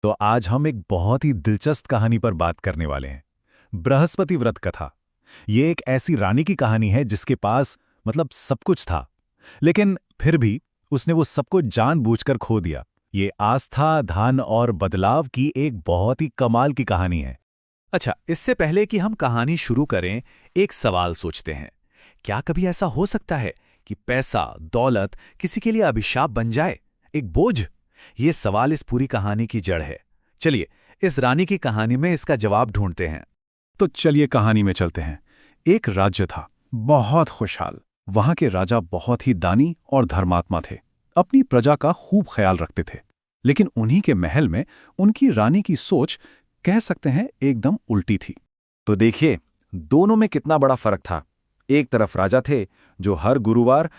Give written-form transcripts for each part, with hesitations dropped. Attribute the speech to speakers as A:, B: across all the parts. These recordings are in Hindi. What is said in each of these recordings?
A: तो आज हम एक बहुत ही दिलचस्प कहानी पर बात करने वाले हैं। बृहस्पति व्रत कथा। ये एक ऐसी रानी की कहानी है जिसके पास सब कुछ था, लेकिन फिर भी उसने वो सब कुछ जानबूझकर खो दिया। ये आस्था, धन और बदलाव की एक बहुत ही कमाल की कहानी है।
B: अच्छा, इससे पहले कि हम कहानी शुरू करें, एक सवाल सोचते हैं। क्या कभी ऐसा हो सकता है कि पैसा, दौलत किसी के लिए अभिशाप बन जाए, एक बोझ? ये सवाल इस पूरी कहानी की जड़ है। चलिए, इस रानी की कहानी में इसका जवाब ढूंढते हैं।
A: तो चलिए कहानी में चलते हैं। एक राज्य था, बहुत खुशहाल। वहां के राजा बहुत ही दानी और धर्मात्मा थे, अपनी प्रजा का खूब ख्याल रखते थे। लेकिन उन्हीं के महल में उनकी रानी की सोच, कह सकते हैं, एकदम उल्टी थी।
B: तो देखिए, दोनों में कितना बड़ा फर्क था। एक तरफ राजा थे जो हर गुरुवार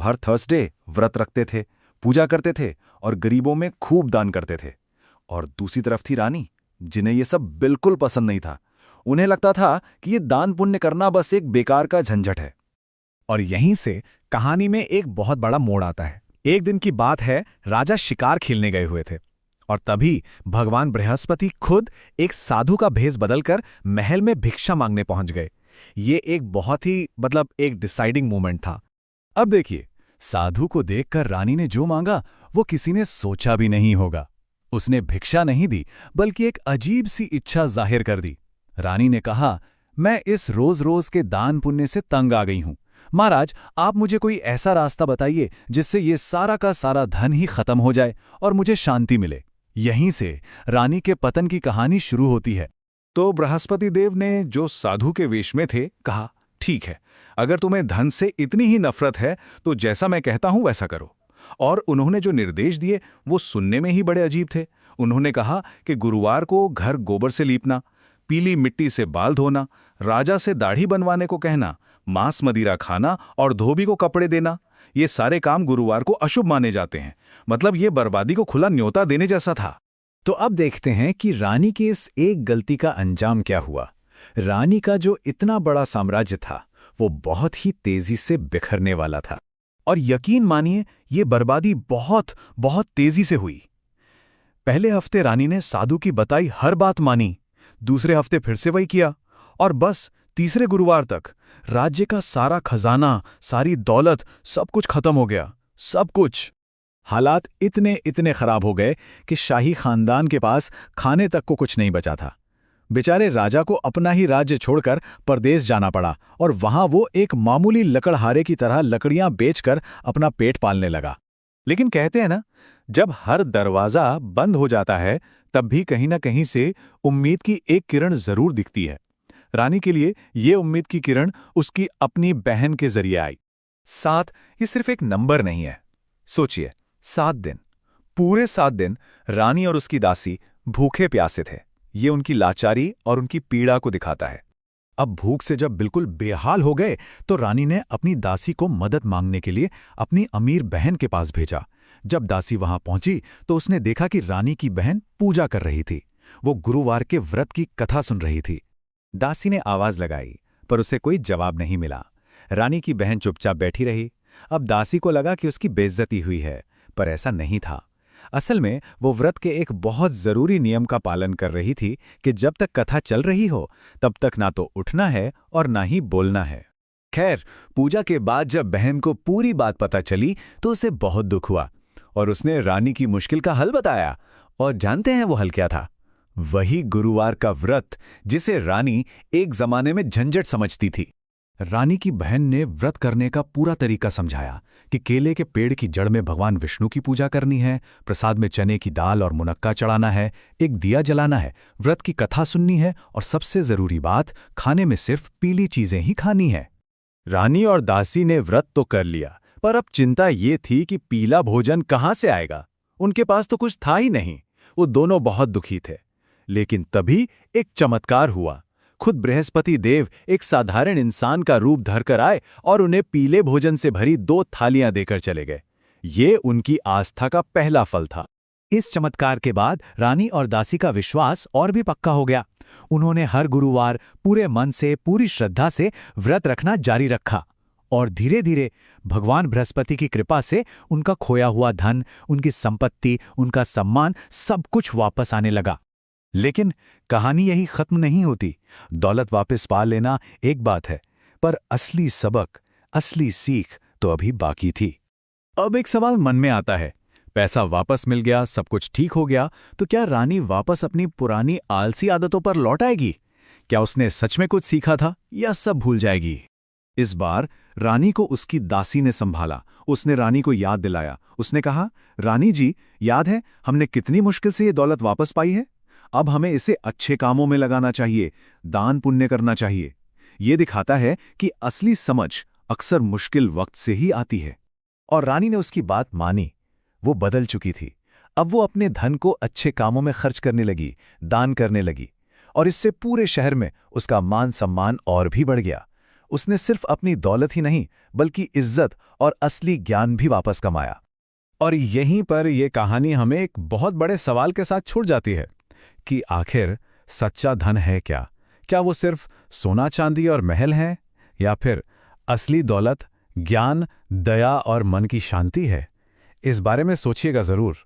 B: हर थर्सडे व्रत रखते थे, पूजा करते थे और गरीबों में खूब दान करते थे। और दूसरी तरफ थी रानी, जिन्हें ये सब बिल्कुल पसंद नहीं था। उन्हें लगता था कि ये दान पुण्य करना बस एक बेकार का झंझट है।
C: और यहीं से कहानी में एक बहुत बड़ा मोड़ आता है। एक दिन की बात है, राजा शिकार खेलने गए हुए थे और तभी भगवान बृहस्पति खुद एक साधु का भेष बदलकर महल में भिक्षा मांगने पहुंच गए। ये एक बहुत ही एक डिसाइडिंग मोमेंट था।
A: अब देखिए, साधु को देखकर रानी ने जो मांगा वो किसी ने सोचा भी नहीं होगा। उसने भिक्षा नहीं दी, बल्कि एक अजीब सी इच्छा जाहिर कर दी। रानी ने कहा, मैं इस रोज रोज के दान पुण्य से तंग आ गई हूं। महाराज, आप मुझे कोई ऐसा रास्ता बताइए जिससे ये सारा का सारा धन ही खत्म हो जाए और मुझे शांति मिले। यहीं से रानी के पतन की कहानी शुरू होती है।
D: तो बृहस्पति देव ने, जो साधु के वेश में थे, कहा, ठीक है, अगर तुम्हें धन से इतनी ही नफरत है तो जैसा मैं कहता हूं वैसा करो। और उन्होंने जो निर्देश दिए वो सुनने में ही बड़े अजीब थे। उन्होंने कहा कि गुरुवार को घर गोबर से लीपना, पीली मिट्टी से बाल धोना, राजा से दाढ़ी बनवाने को कहना, मांस मदिरा खाना और धोबी को कपड़े देना, ये सारे काम गुरुवार को अशुभ माने जाते हैं। ये बर्बादी को खुला न्योता देने जैसा था।
C: तो अब देखते हैं कि रानी की इस एक गलती का अंजाम क्या हुआ। रानी का जो इतना बड़ा साम्राज्य था वो बहुत ही तेजी से बिखरने वाला था। और यकीन मानिए, ये बर्बादी बहुत बहुत तेजी से हुई। पहले हफ्ते रानी ने साधु की बताई हर बात मानी, दूसरे हफ्ते फिर से वही किया, और बस तीसरे गुरुवार तक राज्य का सारा खजाना, सारी दौलत, सब कुछ खत्म हो गया। सब कुछ। हालात इतने इतने खराब हो गए कि शाही खानदान के पास खाने तक को कुछ नहीं बचा था। बेचारे राजा को अपना ही राज्य छोड़कर परदेश जाना पड़ा और वहां वो एक मामूली लकड़हारे की तरह लकड़ियां बेचकर अपना पेट पालने लगा। लेकिन कहते हैं ना, जब हर दरवाजा बंद हो जाता है तब भी कहीं ना कहीं से उम्मीद की एक किरण जरूर दिखती है। रानी के लिए ये उम्मीद की किरण उसकी अपनी बहन के जरिए आई। 7 ये सिर्फ एक नंबर नहीं है। सोचिए, 7 दिन, पूरे 7 दिन रानी और उसकी दासी भूखे प्यासे थे। ये उनकी लाचारी और उनकी पीड़ा को दिखाता है। अब भूख से जब बिल्कुल बेहाल हो गए तो रानी ने अपनी दासी को मदद मांगने के लिए अपनी अमीर बहन के पास भेजा। जब दासी वहां पहुंची तो उसने देखा कि रानी की बहन पूजा कर रही थी। वो गुरुवार के व्रत की कथा सुन रही थी। दासी ने आवाज लगाई, पर उसे कोई जवाब नहीं मिला। रानी की बहन चुपचाप बैठी रही। अब दासी को लगा कि उसकी बेइज्जती हुई है, पर ऐसा नहीं था। असल में वो व्रत के एक बहुत जरूरी नियम का पालन कर रही थी कि जब तक कथा चल रही हो तब तक ना तो उठना है और ना ही बोलना है। खैर, पूजा के बाद जब बहन को पूरी बात पता चली तो उसे बहुत दुख हुआ और उसने रानी की मुश्किल का हल बताया। और जानते हैं वो हल क्या था? वही गुरुवार का व्रत, जिसे रानी एक जमाने में झंझट समझती थी। रानी की बहन ने व्रत करने का पूरा तरीका समझाया कि केले के पेड़ की जड़ में भगवान विष्णु की पूजा करनी है, प्रसाद में चने की दाल और मुनक्का चढ़ाना है, एक दिया जलाना है, व्रत की कथा सुननी है और सबसे जरूरी बात, खाने में सिर्फ पीली चीजें ही खानी है। रानी और दासी ने व्रत तो कर लिया, पर अब चिंता ये थी कि पीला भोजन कहाँ से आएगा। उनके पास तो कुछ था ही नहीं। वो दोनों बहुत दुखी थे। लेकिन तभी एक चमत्कार हुआ। खुद बृहस्पति देव एक साधारण इंसान का रूप धरकर आए और उन्हें पीले भोजन से भरी 2 थालियां देकर चले गए। ये उनकी आस्था का पहला फल था। इस चमत्कार के बाद रानी और दासी का विश्वास और भी पक्का हो गया। उन्होंने हर गुरुवार पूरे मन से, पूरी श्रद्धा से व्रत रखना जारी रखा और धीरे धीरे भगवान बृहस्पति की कृपा से उनका खोया हुआ धन, उनकी संपत्ति, उनका सम्मान सब कुछ वापस आने लगा।
D: लेकिन कहानी यही खत्म नहीं होती। दौलत वापस पा लेना एक बात है, पर असली सबक, असली सीख तो अभी बाकी थी।
C: अब एक सवाल मन में आता है, पैसा वापस मिल गया, सब कुछ ठीक हो गया, तो क्या रानी वापस अपनी पुरानी आलसी आदतों पर लौट आएगी? क्या उसने सच में कुछ सीखा था या सब भूल जाएगी? इस बार रानी को उसकी दासी ने संभाला। उसने रानी को याद दिलाया। उसने कहा, रानी जी, याद है हमने कितनी मुश्किल से ये दौलत वापस पाई है? अब हमें इसे अच्छे कामों में लगाना चाहिए, दान पुण्य करना चाहिए। ये दिखाता है कि असली समझ अक्सर मुश्किल वक्त से ही आती है। और रानी ने उसकी बात मानी। वो बदल चुकी थी। अब वो अपने धन को अच्छे कामों में खर्च करने लगी, दान करने लगी, और इससे पूरे शहर में उसका मान सम्मान और भी बढ़ गया। उसने सिर्फ अपनी दौलत ही नहीं, बल्कि इज्जत और असली ज्ञान भी वापस कमाया।
D: और यहीं पर यह कहानी हमें एक बहुत बड़े सवाल के साथ छूट जाती है कि आखिर सच्चा धन है क्या? क्या वो सिर्फ सोना चांदी और महल है, या फिर असली दौलत ज्ञान, दया और मन की शांति है? इस बारे में सोचिएगा जरूर।